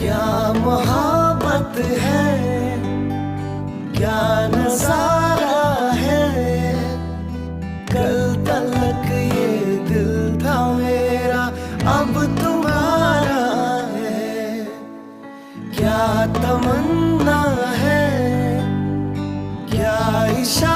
क्या मोहब्बत है, क्या नजारा है। कल तक ये दिल था मेरा, अब तुम्हारा है। क्या तमन्ना है, क्या इशारा